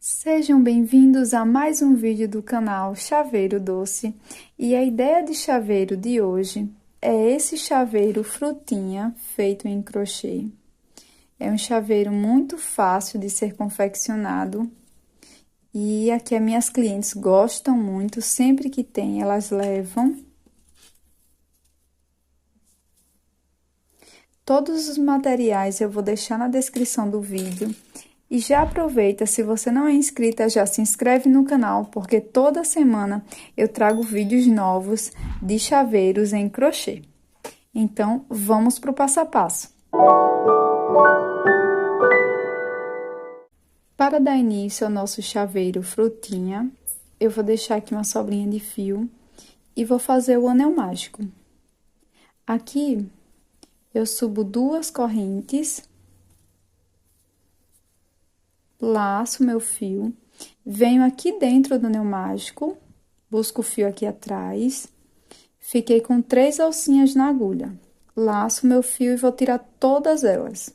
Sejam bem-vindos a mais um vídeo do canal Chaveiro Doce. E a ideia de chaveiro de hoje é esse chaveiro frutinha feito em crochê. É um chaveiro muito fácil de ser confeccionado e aqui as minhas clientes gostam muito, sempre que tem elas levam. Todos os materiais eu vou deixar na descrição do vídeo. E já aproveita, se você não é inscrita, já se inscreve no canal, porque toda semana eu trago vídeos novos de chaveiros em crochê. Então, vamos para o passo a passo. Para dar início ao nosso chaveiro frutinha, eu vou deixar aqui uma sobrinha de fio e vou fazer o anel mágico. Aqui, eu subo 2 correntes, laço meu fio, venho aqui dentro do anel mágico, busco o fio aqui atrás, fiquei com 3 alcinhas na agulha, laço meu fio e vou tirar todas elas.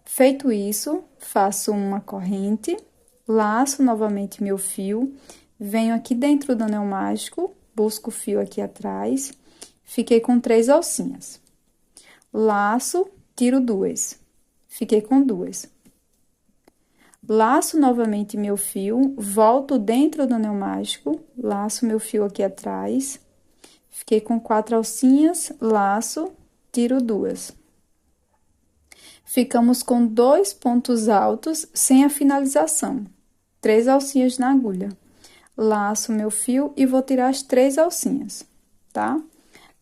Feito isso, faço uma corrente, laço novamente meu fio, venho aqui dentro do anel mágico, busco o fio aqui atrás, fiquei com 3 alcinhas. Laço, tiro 2, fiquei com 2. Laço novamente meu fio, volto dentro do anel mágico, laço meu fio aqui atrás, fiquei com 4 alcinhas, laço, tiro 2. Ficamos com 2 pontos altos sem a finalização, 3 alcinhas na agulha. Laço meu fio e vou tirar as 3 alcinhas, tá?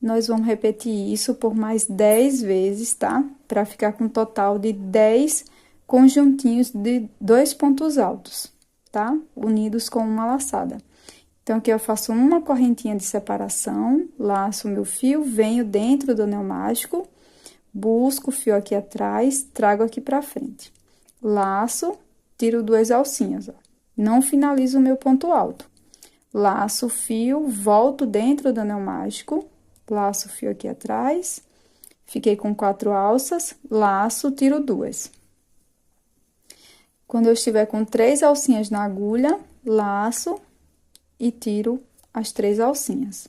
Nós vamos repetir isso por mais 10 vezes, tá? Para ficar com um total de 10 conjuntinhos de 2 pontos altos, tá? Unidos com uma laçada. Então, aqui eu faço uma correntinha de separação, laço meu fio, venho dentro do anel mágico, busco o fio aqui atrás, trago aqui pra frente. Laço, tiro 2 alcinhas, ó. Não finalizo o meu ponto alto. Laço o fio, volto dentro do anel mágico, laço o fio aqui atrás, fiquei com 4 alças, laço, tiro 2. Quando eu estiver com 3 alcinhas na agulha, laço e tiro as 3 alcinhas.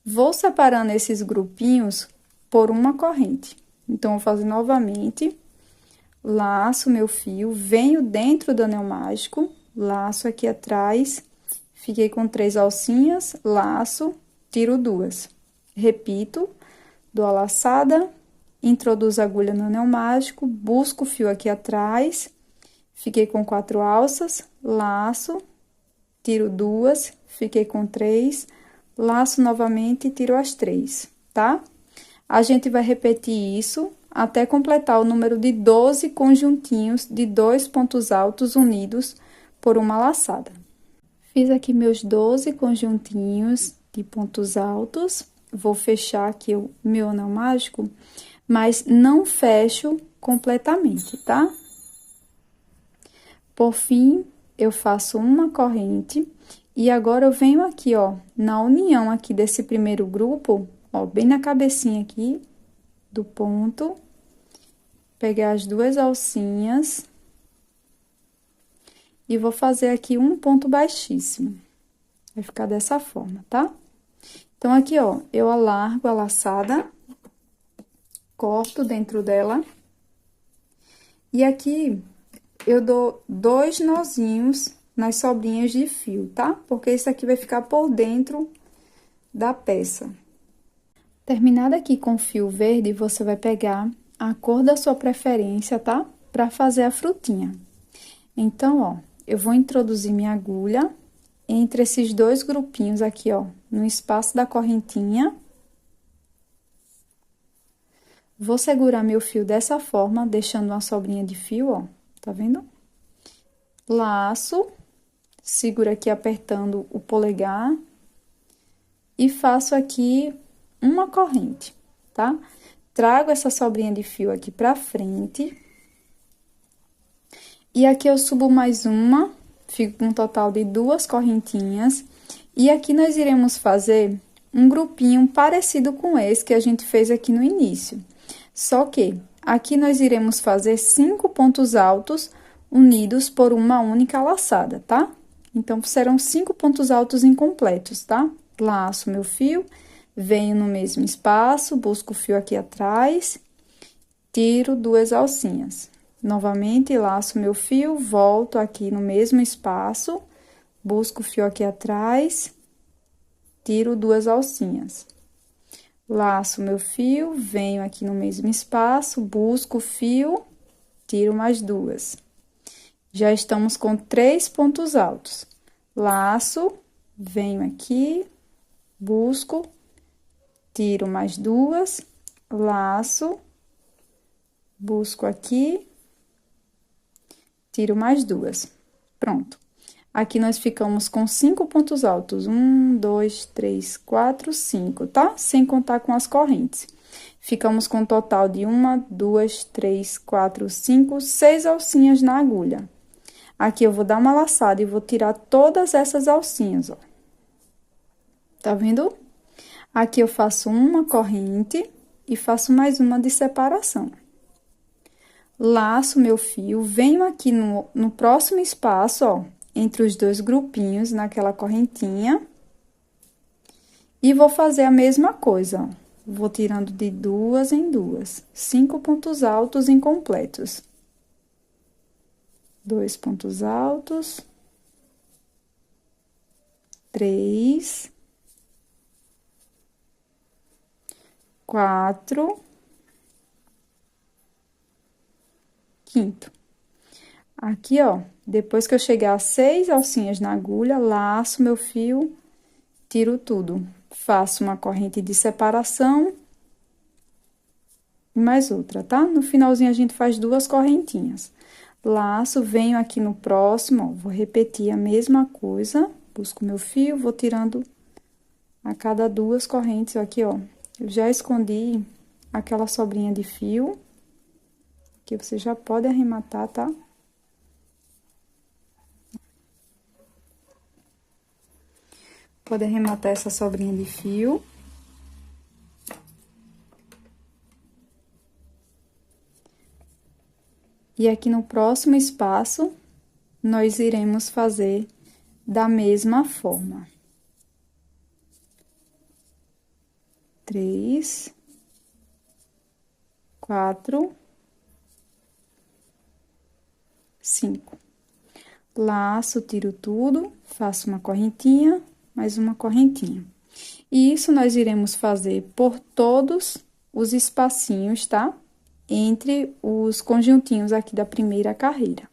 Vou separando esses grupinhos por uma corrente. Então, vou fazer novamente, laço meu fio, venho dentro do anel mágico, laço aqui atrás, fiquei com 3 alcinhas, laço, tiro 2. Repito, dou a laçada, introduzo a agulha no anel mágico, busco o fio aqui atrás, fiquei com 4 alças, laço, tiro 2, fiquei com 3, laço novamente e tiro as 3, tá? A gente vai repetir isso até completar o número de 12 conjuntinhos de 2 pontos altos unidos por uma laçada. Fiz aqui meus 12 conjuntinhos de pontos altos. Vou fechar aqui o meu anel mágico, mas não fecho completamente, tá? Por fim, eu faço uma corrente e agora eu venho aqui, ó, na união aqui desse primeiro grupo, ó, bem na cabecinha aqui do ponto, pegar as 2 alcinhas e vou fazer aqui um ponto baixíssimo. Vai ficar dessa forma, tá? Então, aqui, ó, eu alargo a laçada, corto dentro dela. E aqui, eu dou 2 nozinhos nas sobrinhas de fio, tá? Porque isso aqui vai ficar por dentro da peça. Terminado aqui com fio verde, você vai pegar a cor da sua preferência, tá? Pra fazer a frutinha. Então, ó, eu vou introduzir minha agulha entre esses 2 grupinhos aqui, ó, no espaço da correntinha. Vou segurar meu fio dessa forma, deixando uma sobrinha de fio, ó, tá vendo? Laço, seguro aqui apertando o polegar e faço aqui uma corrente, tá? Trago essa sobrinha de fio aqui pra frente. E aqui eu subo mais uma, fico com um total de 2 correntinhas. E aqui nós iremos fazer um grupinho parecido com esse que a gente fez aqui no início. Só que aqui nós iremos fazer 5 pontos altos unidos por uma única laçada, tá? Então, serão 5 pontos altos incompletos, tá? Laço meu fio, venho no mesmo espaço, busco o fio aqui atrás, tiro 2 alcinhas. Novamente, laço meu fio, volto aqui no mesmo espaço, busco o fio aqui atrás, tiro 2 alcinhas. Laço meu fio, venho aqui no mesmo espaço, busco o fio, tiro mais 2. Já estamos com 3 pontos altos. Laço, venho aqui, busco, tiro mais 2, laço, busco aqui, tiro mais 2. Pronto. Aqui nós ficamos com 5 pontos altos. 1, 2, 3, 4, 5, tá? Sem contar com as correntes. Ficamos com um total de 1, 2, 3, 4, 5, 6 alcinhas na agulha. Aqui eu vou dar uma laçada e vou tirar todas essas alcinhas, ó. Tá vendo? Aqui eu faço uma corrente e faço mais uma de separação. Laço meu fio, venho aqui no próximo espaço, ó, entre os 2 grupinhos, naquela correntinha. E vou fazer a mesma coisa, ó. Vou tirando de 2 em 2, 5 pontos altos incompletos. 2 pontos altos. 3. 4. Quinto. Aqui, ó, depois que eu chegar a 6 alcinhas na agulha, laço meu fio, tiro tudo. Faço uma corrente de separação e mais outra, tá? No finalzinho, a gente faz 2 correntinhas. Laço, venho aqui no próximo, ó, vou repetir a mesma coisa, busco meu fio, vou tirando a cada 2 correntes, aqui, ó. Eu já escondi aquela sobrinha de fio, que você já pode arrematar, tá? Pode arrematar essa sobrinha de fio. E aqui no próximo espaço, nós iremos fazer da mesma forma. 3, 4, 5. Laço, tiro tudo, faço uma correntinha, mais uma correntinha. E isso nós iremos fazer por todos os espacinhos, tá? Entre os conjuntinhos aqui da primeira carreira.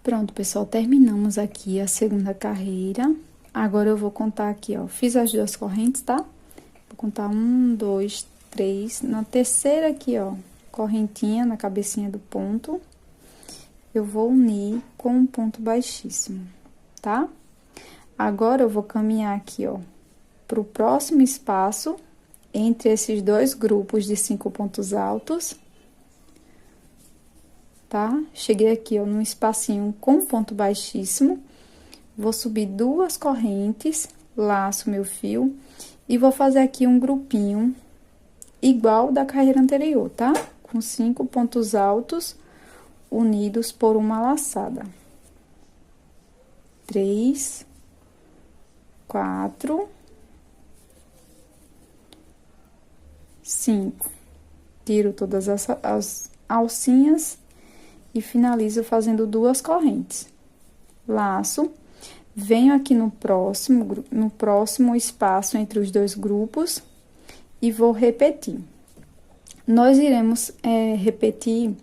Pronto, pessoal, terminamos aqui a segunda carreira. Agora, eu vou contar aqui, ó, fiz as 2 correntes, tá? Vou contar 1, 2, 3. Na terceira aqui, ó, correntinha na cabecinha do ponto, eu vou unir com um ponto baixíssimo, tá? Agora, eu vou caminhar aqui, ó, pro próximo espaço, entre esses 2 grupos de 5 pontos altos, tá? Cheguei aqui, ó, num espacinho com ponto baixíssimo, vou subir 2 correntes, laço meu fio, e vou fazer aqui um grupinho igual da carreira anterior, tá? Com 5 pontos altos unidos por uma laçada. 3, 4, 5. Tiro todas as alcinhas e finalizo fazendo 2 correntes. Laço, venho aqui no próximo espaço entre os 2 grupos e vou repetir. Nós iremos repetir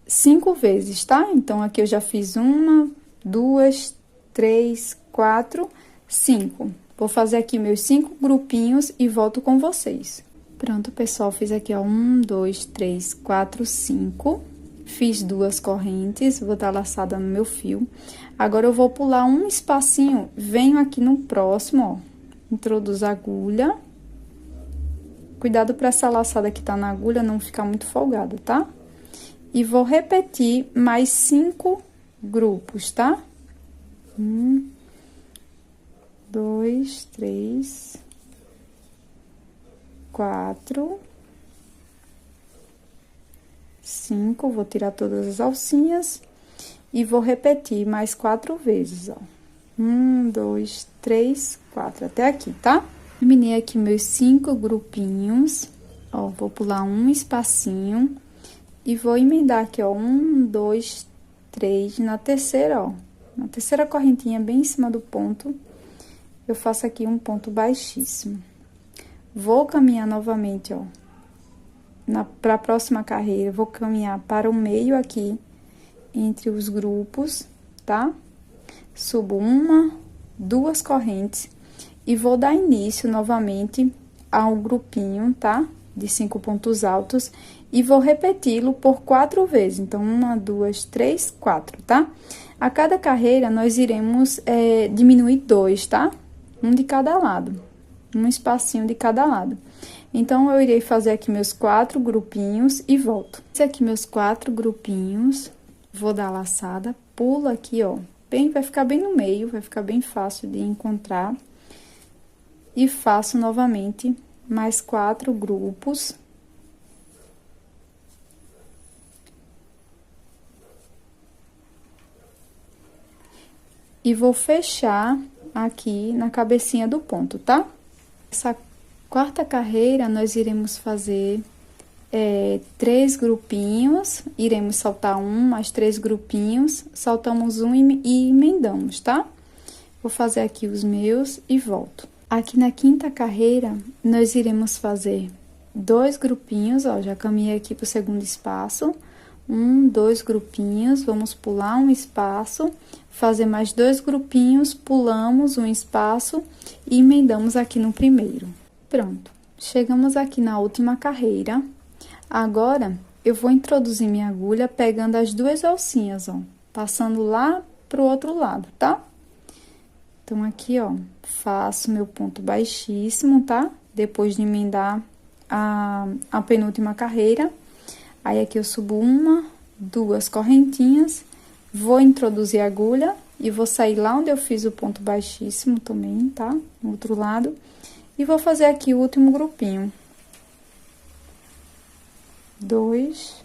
5 vezes, tá? Então, aqui eu já fiz 1, 2, 3, 4, 5. Vou fazer aqui meus 5 grupinhos e volto com vocês. Pronto, pessoal, fiz aqui, ó, 1, 2, 3, 4, 5. Fiz 2 correntes, vou dar laçada no meu fio. Agora, eu vou pular um espacinho, venho aqui no próximo, ó, introduzo a agulha. Cuidado pra essa laçada que tá na agulha não ficar muito folgada, tá? E vou repetir mais 5 grupos, tá? 1, 2, 3, 4, 5, vou tirar todas as alcinhas e vou repetir mais 4 vezes, ó. 1, 2, 3, 4, até aqui, tá? Terminei aqui meus 5 grupinhos, ó, vou pular um espacinho e vou emendar aqui, ó, 1, 2, 3, na terceira, ó. Na terceira correntinha, bem em cima do ponto, eu faço aqui um ponto baixíssimo. Vou caminhar novamente, ó, para a próxima carreira, vou caminhar para o meio aqui, entre os grupos, tá? Subo uma, 2 correntes e vou dar início novamente ao grupinho, tá? De 5 pontos altos e vou repeti-lo por 4 vezes. Então, 1, 2, 3, 4, tá? A cada carreira, nós iremos diminuir 2, tá? Um de cada lado, um espacinho de cada lado. Então, eu irei fazer aqui meus 4 grupinhos e volto. Esse aqui, meus 4 grupinhos, vou dar a laçada, pulo aqui, ó, vai ficar bem no meio, vai ficar bem fácil de encontrar. E faço novamente mais 4 grupos. E vou fechar aqui na cabecinha do ponto, tá? Essa quarta carreira, nós iremos fazer 3 grupinhos, iremos saltar mais 3 grupinhos, saltamos um e emendamos, tá? Vou fazer aqui os meus e volto. Aqui na quinta carreira, nós iremos fazer 2 grupinhos, ó, já caminhei aqui pro segundo espaço. 1, 2 grupinhos, vamos pular um espaço, fazer mais 2 grupinhos, pulamos um espaço e emendamos aqui no primeiro. Pronto, chegamos aqui na última carreira. Agora, eu vou introduzir minha agulha pegando as 2 alcinhas, ó, passando lá pro outro lado, tá? Então, aqui, ó, faço meu ponto baixíssimo, tá? Depois de emendar a penúltima carreira. Aí, aqui eu subo 1, 2 correntinhas, vou introduzir a agulha e vou sair lá onde eu fiz o ponto baixíssimo também, tá? No outro lado. E vou fazer aqui o último grupinho. 2,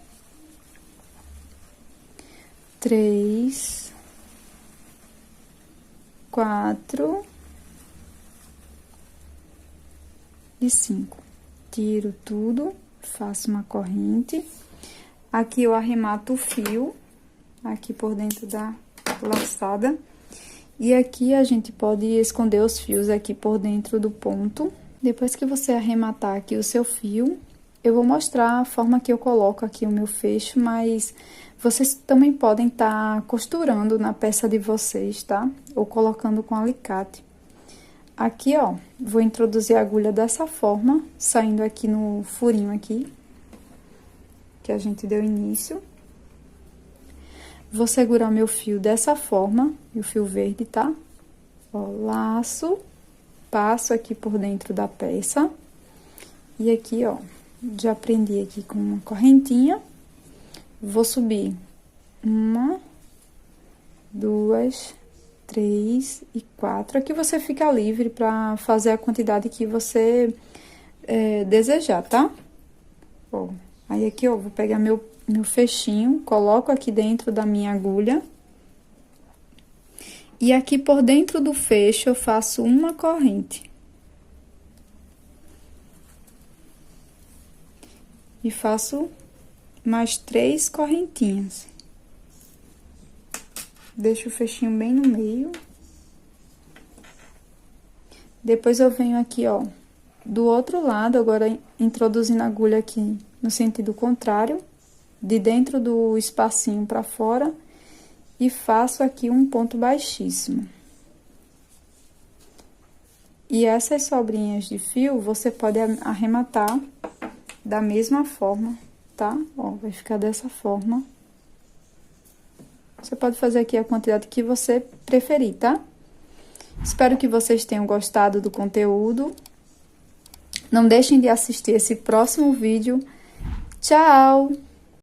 3, 4 e 5. Tiro tudo, faço uma corrente. Aqui eu arremato o fio, aqui por dentro da laçada. E aqui a gente pode esconder os fios aqui por dentro do ponto. Depois que você arrematar aqui o seu fio, eu vou mostrar a forma que eu coloco aqui o meu fecho, mas vocês também podem estar costurando na peça de vocês, tá? Ou colocando com alicate. Aqui, ó, vou introduzir a agulha dessa forma, saindo aqui no furinho aqui, que a gente deu início. Vou segurar meu fio dessa forma, o fio verde, tá? Ó, laço, passo aqui por dentro da peça. E aqui, ó, já prendi aqui com uma correntinha. Vou subir 1, 2, 3 e 4. Aqui você fica livre pra fazer a quantidade que você desejar, tá? Ó, aí aqui, ó, vou pegar meu fechinho, coloco aqui dentro da minha agulha. E aqui por dentro do fecho eu faço uma corrente. E faço mais 3 correntinhas. Deixo o fechinho bem no meio. Depois eu venho aqui, ó, do outro lado, agora introduzindo a agulha aqui no sentido contrário, de dentro do espacinho pra fora, e faço aqui um ponto baixíssimo. E essas sobrinhas de fio, você pode arrematar da mesma forma, tá? Ó, vai ficar dessa forma. Você pode fazer aqui a quantidade que você preferir, tá? Espero que vocês tenham gostado do conteúdo. Não deixem de assistir esse próximo vídeo. Tchau!